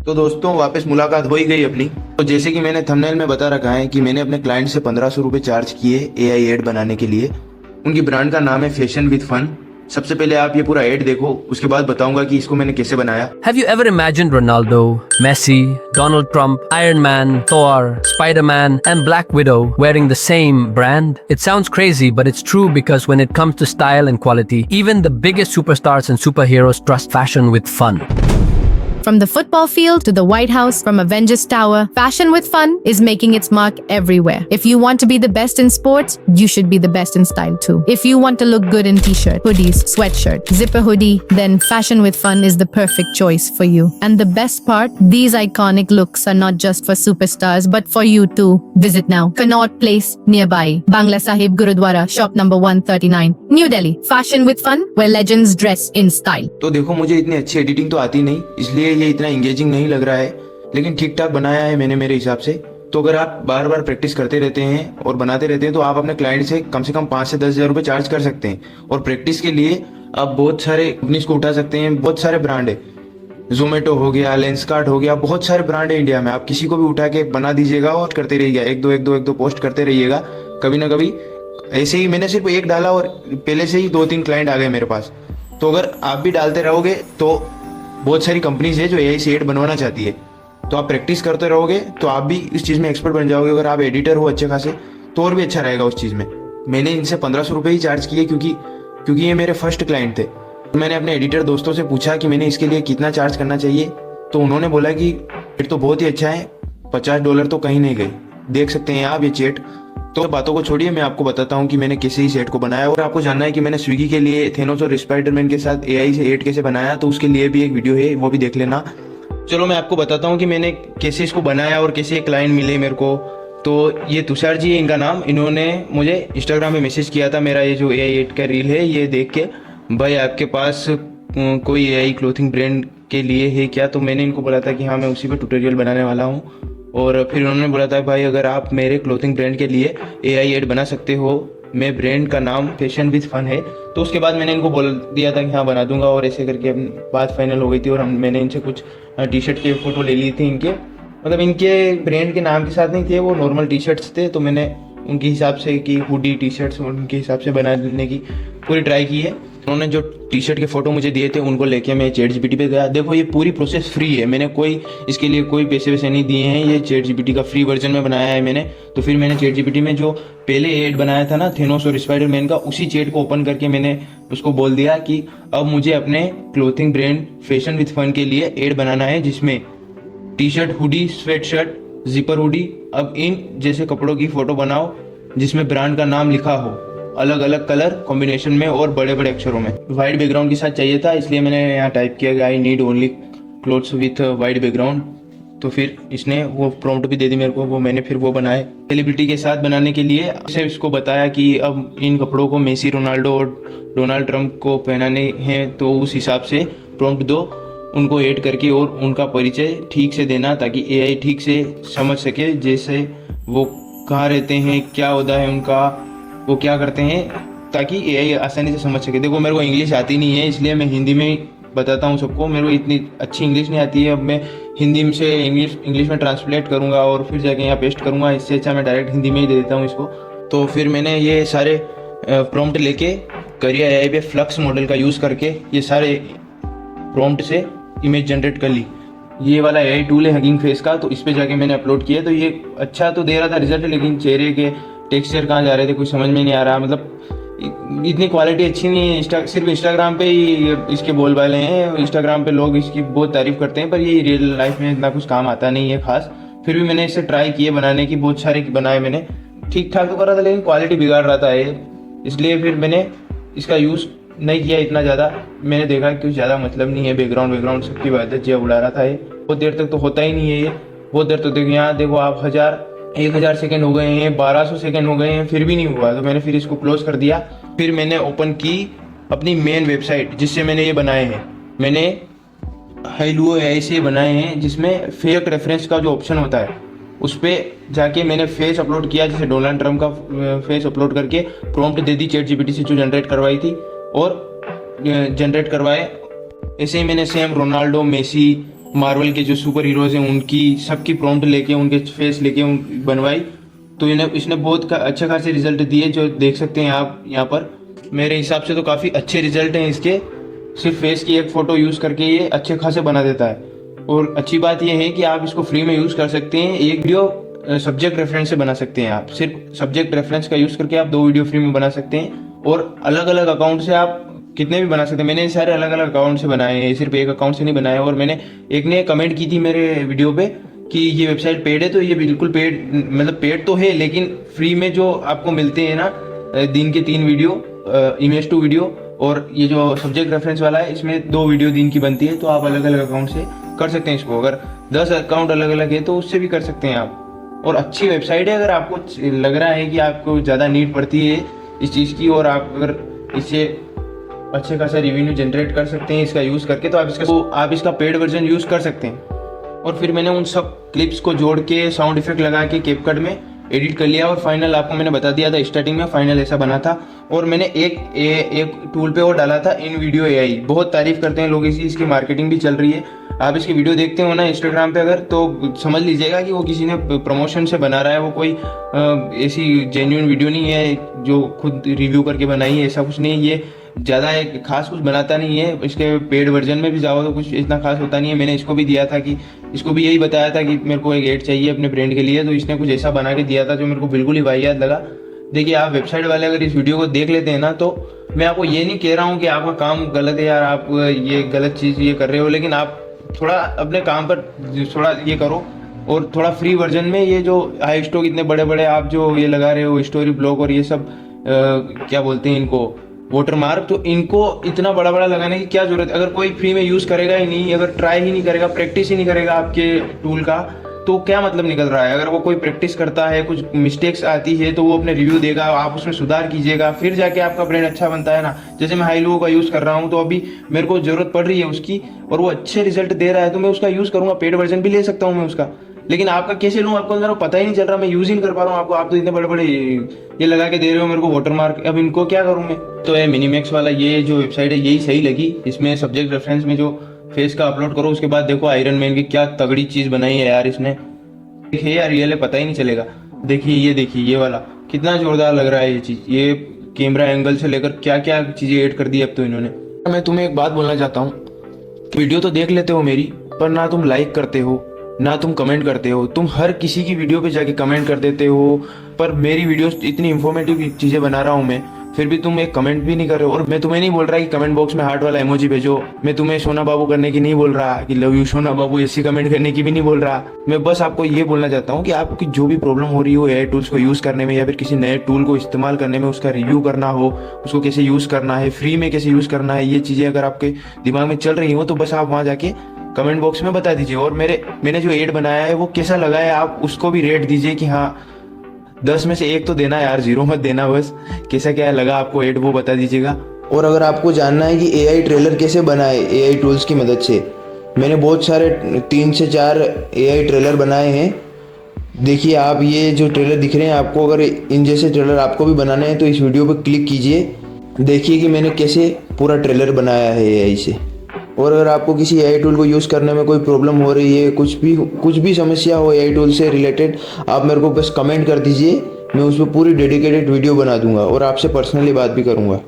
तो दोस्तों वापस मुलाकात हो ही गई अपनी। तो जैसे कि मैंने थंबनेल में बता रखा है कि मैंने अपने क्लाइंट से 1500 रुपये चार्ज किए एआई एड बनाने के लिए। उनकी ब्रांड का नाम है फैशन विद फन। सबसे पहले आप ये पूरा एड देखो, उसके बाद बताऊंगा कि इसको मैंने कैसे बनाया। Have you ever imagined Ronaldo, Messi, Donald Trump, Iron Man, Thor, Spider-Man, and Black Widow wearing the same brand? It sounds crazy, but it's true because when it comes to style and quality, even the biggest superstars and superheroes trust fashion with fun. From the football field to the White House, from Avengers Tower, Fashion with Fun is making its mark everywhere. If you want to be the best in sports, you should be the best in style too. If you want to look good in t-shirt, hoodies, sweatshirt, zipper hoodie, then Fashion with Fun is the perfect choice for you. And the best part, these iconic looks are not just for superstars, but for you too. Visit now. Connaught Place, nearby. Bangla Sahib Gurudwara, shop number 139, New Delhi. Fashion with Fun, where legends dress in style. तो देखो, मुझे इतनी अच्छी editing तो आती नहीं, इसलिए ये इतना इंगेजिंग नहीं लग रहा है, लेकिन ठीक ठाक बनाया है मैंने मेरे हिसाब से। तो अगर आप बार बार प्रैक्टिस करते रहते हैं और बनाते रहते हैं तो आप अपने क्लाइंट से कम 5 से 10 हज़ार रुपये चार्ज कर सकते हैं। और प्रैक्टिस के लिए आप बहुत सारे कंपनीज को उठा सकते हैं। बहुत सारे ब्रांड है, जोमेटो हो गया, लेंसकार्ट हो गया, बहुत सारे ब्रांड है इंडिया में। आप किसी को भी उठा के बना दीजिएगा और करते रहिएगा, एक दो पोस्ट करते रहिएगा। कभी ना कभी ऐसे ही मैंने सिर्फ एक डाला और पहले से ही 2-3 क्लाइंट आ गए मेरे पास। तो अगर आप भी डालते रहोगे तो बहुत सारी कंपनीज है जो एआई से एड बनवाना चाहती है, तो आप प्रैक्टिस करते रहोगे तो आप भी इस चीज़ में एक्सपर्ट बन जाओगे। अगर आप एडिटर हो अच्छे खासे तो और भी अच्छा रहेगा उस चीज़ में। मैंने इनसे 1500 रुपये ही चार्ज किए क्योंकि ये मेरे फर्स्ट क्लाइंट थे। तो मैंने अपने एडिटर दोस्तों से पूछा कि मैंने इसके लिए कितना चार्ज करना चाहिए, तो उन्होंने बोला कि फिर तो बहुत ही अच्छा है, $50 तो कहीं नहीं गए। देख सकते हैं आप ये चैट। तो बातों को छोड़िए, मैं आपको बताता हूँ कि मैंने कैसे इस एड को बनाया। और आपको जानना है कि मैंने स्विगी के लिए थेनोस और स्पाइडरमैन के साथ एआई से एड कैसे बनाया, तो उसके लिए भी एक वीडियो है, वो भी देख लेना। चलो मैं आपको बताता हूँ कि मैंने कैसे इसको बनाया और कैसे क्लाइंट मिले मेरे को। तो ये तुषार जी है इनका नाम। इन्होंने मुझे इंस्टाग्राम में मैसेज किया था मेरा ये जो एआई एड का रील है ये देख के, भाई आपके पास कोई एआई क्लोथिंग ब्रांड के लिए है क्या। तो मैंने इनको बोला था कि हाँ मैं उसी पे ट्यूटोरियल बनाने वाला हूँ। और फिर उन्होंने बोला था भाई अगर आप मेरे क्लोथिंग ब्रांड के लिए एआई एड बना सकते हो, मैं ब्रांड का नाम फैशन विद फन है। तो उसके बाद मैंने इनको बोल दिया था कि हाँ बना दूंगा, और ऐसे करके बात फाइनल हो गई थी। और मैंने इनसे कुछ टी शर्ट के फ़ोटो ले ली थी इनके, मतलब इनके ब्रांड के नाम के साथ नहीं थे, वो नॉर्मल टी शर्ट्स थे। तो मैंने उनके हिसाब से कि हुडी टी शर्ट्स उनके हिसाब से बनाने की पूरी ट्राई की है। उन्होंने जो टी शर्ट के फ़ोटो मुझे दिए थे उनको लेके मैं ChatGPT पे गया। देखो ये पूरी प्रोसेस फ्री है, मैंने इसके लिए कोई पैसे वैसे नहीं दिए हैं, ये ChatGPT का फ्री वर्जन में बनाया है मैंने। तो फिर मैंने ChatGPT में जो पहले एड बनाया था ना थेनोस और स्पाइडरमैन का, उसी चैट को ओपन करके मैंने उसको बोल दिया कि अब मुझे अपने clothing brand fashion with fun के लिए एड बनाना है, जिसमें T shirt, hoodie, sweatshirt, zipper hoodie, अब इन जैसे कपड़ों की फ़ोटो बनाओ जिसमें ब्रांड का नाम लिखा हो, अलग अलग कलर कॉम्बिनेशन में और बड़े बड़े अक्षरों में। वाइट बैकग्राउंड के साथ चाहिए था, इसलिए मैंने यहाँ टाइप किया कि I need only clothes with white background. तो फिर इसने वो प्रॉम्प्ट भी दे दी मेरे को, वो मैंने फिर वो बनाए सेलिब्रिटी के साथ बनाने के लिए। इसे इसको बताया कि अब इन कपड़ों को मेसी, रोनाल्डो और डोनाल्ड ट्रंप को पहनाने हैं, तो उस हिसाब से प्रॉम्प्ट दो, उनको ऐड करके और उनका परिचय ठीक से देना ताकि एआई ठीक से समझ सके, जैसे वो कहाँ रहते हैं, क्या होता है उनका, वो क्या करते हैं, ताकि एआई आसानी से समझ सके। देखो मेरे को इंग्लिश आती नहीं है, इसलिए मैं हिंदी में ही बताता हूँ सबको। मेरे को इतनी अच्छी इंग्लिश नहीं आती है, अब मैं हिंदी से इंग्लिश में ट्रांसलेट करूँगा और फिर जाके यहाँ पेस्ट करूँगा। इससे अच्छा मैं डायरेक्ट हिंदी में ही दे देता हूँ इसको। तो फिर मैंने ये सारे प्रॉम्प्ट लेके करियर एआई पे फ्लक्स मॉडल का यूज़ करके ये सारे प्रॉम्प्ट से इमेज जनरेट कर ली। ये वाला एआई टूल है हगिंग फेस का, तो इस पे जाके मैंने अपलोड किया। तो ये अच्छा तो दे रहा था रिजल्ट, लेकिन चेहरे के टेक्सचर कहाँ जा रहे थे कुछ समझ में नहीं आ रहा। मतलब इतनी क्वालिटी अच्छी नहीं है। सिर्फ इंस्टाग्राम पे ही इसके बोल वाले हैं, इंस्टाग्राम पे लोग इसकी बहुत तारीफ करते हैं, पर ये रियल लाइफ में इतना कुछ काम आता नहीं है खास। फिर भी मैंने इसे ट्राई किए बनाने की, बहुत सारे बनाए मैंने, ठीक ठाक तो कर रहा था, लेकिन क्वालिटी बिगाड़ रहा था ये, इसलिए फिर मैंने इसका यूज़ नहीं किया इतना ज़्यादा। मैंने देखा कि कुछ ज़्यादा मतलब नहीं है, बैकग्राउंड सबकी बात है, जिया उड़ा रहा था ये, बहुत देर तक तो होता ही नहीं है ये, बहुत देर तो देखो यहाँ देखो आप 1000 सेकेंड हो गए हैं, 1200 सेकेंड हो गए हैं, फिर भी नहीं हुआ। तो मैंने फिर इसको क्लोज कर दिया। फिर मैंने ओपन की अपनी मेन वेबसाइट जिससे मैंने ये बनाए हैं। मैंने हेलो एआई से बनाए हैं, जिसमें फेक रेफरेंस का जो ऑप्शन होता है उस पर जाके मैंने फेस अपलोड किया, जैसे डोनाल्ड ट्रंप का फेस अपलोड करके प्रॉम्प्ट दे दी ChatGPT से जो जनरेट करवाई थी, और जनरेट करवाए। ऐसे ही मैंने सेम रोनाल्डो, मेसी, मार्वल के जो सुपर हीरोज हैं उनकी सबकी प्रॉम्प्ट लेके उनके फेस लेके बनवाई, तो इसने बहुत अच्छे खासे रिजल्ट दिए, जो देख सकते हैं आप यहाँ पर। मेरे हिसाब से तो काफ़ी अच्छे रिजल्ट हैं इसके। सिर्फ फेस की एक फ़ोटो यूज़ करके ये अच्छे खासे बना देता है। और अच्छी बात यह है कि आप इसको फ्री में यूज़ कर सकते हैं। एक वीडियो सब्जेक्ट रेफरेंस से बना सकते हैं आप, सिर्फ सब्जेक्ट रेफरेंस का यूज़ करके आप 2 वीडियो फ्री में बना सकते हैं। और अलग अलग अकाउंट से आप कितने भी बना सकते हैं। मैंने सारे अलग अलग अकाउंट से बनाए हैं, सिर्फ एक अकाउंट से नहीं बनाए। और मैंने एक ने कमेंट की थी मेरे वीडियो पे कि ये वेबसाइट पेड है, तो ये बिल्कुल पेड, मतलब पेड तो है लेकिन फ्री में जो आपको मिलते हैं ना दिन के 3 वीडियो, इमेज 2 वीडियो, और ये जो सब्जेक्ट रेफरेंस वाला है इसमें 2 वीडियो दिन की बनती है। तो आप अलग अलग अकाउंट से कर सकते हैं इसको। अगर 10 अकाउंट अलग अलग है तो उससे भी कर सकते हैं आप। और अच्छी वेबसाइट है। अगर आपको लग रहा है कि आपको ज़्यादा नीड पड़ती है इस चीज़ की और आप अगर इससे अच्छे खासा रेवेन्यू जनरेट कर सकते हैं इसका यूज़ करके, तो आप इसका पेड वर्जन यूज़ कर सकते हैं। और फिर मैंने उन सब क्लिप्स को जोड़ के साउंड इफेक्ट लगा के कैपकट में एडिट कर लिया। और फाइनल आपको मैंने बता दिया था स्टार्टिंग में, फाइनल ऐसा बना था। और मैंने एक टूल पे और डाला था InVideo AI। बहुत तारीफ करते हैं लोग इसकी मार्केटिंग भी चल रही है। आप इसकी वीडियो देखते हो ना इंस्टाग्राम पे अगर, तो समझ लीजिएगा कि वो किसी ने प्रमोशन से बना रहा है। वो कोई ऐसी जेन्युइन वीडियो नहीं है जो खुद रिव्यू करके बनाई है, ऐसा कुछ नहीं है। ये ज़्यादा एक खास कुछ बनाता नहीं है। इसके पेड वर्जन में भी जाओ तो कुछ इतना खास होता नहीं है। मैंने इसको भी दिया था कि इसको भी यही बताया था कि मेरे को एक एड चाहिए अपने ब्रांड के लिए, तो इसने कुछ ऐसा बना के दिया था जो मेरे को बिल्कुल ही वाहियात लगा। देखिए, आप वेबसाइट वाले अगर इस वीडियो को देख लेते हैं ना, तो मैं आपको ये नहीं कह रहा हूँ कि आपका काम गलत है यार, आप ये गलत चीज़ ये कर रहे हो, लेकिन आप थोड़ा अपने काम पर थोड़ा ये करो। और थोड़ा फ्री वर्जन में ये जो हाई स्टॉक इतने बड़े बड़े आप जो ये लगा रहे हो स्टोरी ब्लॉग और ये सब क्या बोलते हैं इनको, वाटरमार्क, तो इनको इतना बड़ा बड़ा लगाने की क्या जरूरत है। अगर कोई फ्री में यूज़ करेगा ही नहीं, अगर ट्राई ही नहीं करेगा, प्रैक्टिस ही नहीं करेगा आपके टूल का, तो क्या मतलब निकल रहा है। अगर वो कोई प्रैक्टिस करता है, कुछ मिस्टेक्स आती है, तो वो अपने रिव्यू देगा, आप उसमें सुधार कीजिएगा, फिर जाके आपका ब्रांड अच्छा बनता है ना। जैसे मैं हाईलो का यूज़ कर रहा हूँ, तो अभी मेरे को ज़रूरत पड़ रही है उसकी और वो अच्छे रिजल्ट दे रहा है, तो मैं उसका यूज़ करूँगा। पेड वर्जन भी ले सकता हूँ मैं उसका, लेकिन आपका कैसे लूँ आपको मेरे को पता ही नहीं चल रहा। मैं यूज़ ही नहीं कर पा रहा हूँ आपको। आप तो इतने बड़े बड़े ये लगा के दे रहे हो मेरे को वाटरमार्क, अब इनको क्या करूँ मैं। तो ये मिनीमैक्स वाला ये जो वेबसाइट है यही सही लगी। इसमें सब्जेक्ट रेफरेंस में जो फेस का अपलोड करो, उसके बाद देखो आयरन मैन की क्या तगड़ी चीज़ बनाई है यार इसने। देखिए यार, रियल है पता ही नहीं चलेगा। देखिए ये वाला कितना जोरदार लग रहा है ये चीज़। ये कैमरा एंगल से लेकर क्या क्या चीज़ें ऐड कर दी अब तो इन्होंने। मैं तुम्हें एक बात बोलना चाहता हूँ, वीडियो तो देख लेते हो मेरी, पर ना तुम लाइक करते हो ना तुम कमेंट करते हो। तुम हर किसी की वीडियो पे जाके कमेंट कर देते हो, पर मेरी वीडियोस इतनी इंफॉर्मेटिव चीज़ें बना रहा हूँ मैं, फिर भी तुम एक कमेंट भी नहीं कर रहे हो। और मैं तुम्हें नहीं बोल रहा कि कमेंट बॉक्स में हार्ट वाला इमोजी भेजो, मैं तुम्हें सोना बाबू करने की नहीं बोल रहा कि लव यू सोना बाबू ऐसी कमेंट करने की भी नहीं बोल रहा। मैं बस आपको ये बोलना चाहता हूँ कि आपकी जो भी प्रॉब्लम हो रही हो AI टूल्स को यूज़ करने में या फिर किसी नए टूल को इस्तेमाल करने में, उसका रिव्यू करना हो, उसको कैसे यूज़ करना है, फ्री में कैसे यूज़ करना है, ये चीज़ें अगर आपके दिमाग में चल रही हो तो बस आप वहाँ जाके कमेंट बॉक्स में बता दीजिए। और मैंने जो एड बनाया है वो कैसा लगा है आप उसको भी रेट दीजिए कि हाँ 10 में से 1 तो देना यार, 0 मत देना। बस कैसा क्या लगा आपको एड वो बता दीजिएगा। और अगर आपको जानना है कि AI ट्रेलर कैसे बनाए AI टूल्स की मदद से, मैंने बहुत सारे 3 से 4 AI ट्रेलर बनाए हैं। देखिए, आप ये जो ट्रेलर दिख रहे हैं आपको, अगर इन जैसे ट्रेलर आपको भी बनाने हैं तो इस वीडियो पर क्लिक कीजिए, देखिए कि मैंने कैसे पूरा ट्रेलर बनाया है AI से। और अगर आपको किसी AI टूल को यूज़ करने में कोई प्रॉब्लम हो रही है, कुछ भी समस्या हो AI टूल से रिलेटेड, आप मेरे को बस कमेंट कर दीजिए, मैं उस पर पूरी डेडिकेटेड वीडियो बना दूंगा और आपसे पर्सनली बात भी करूंगा।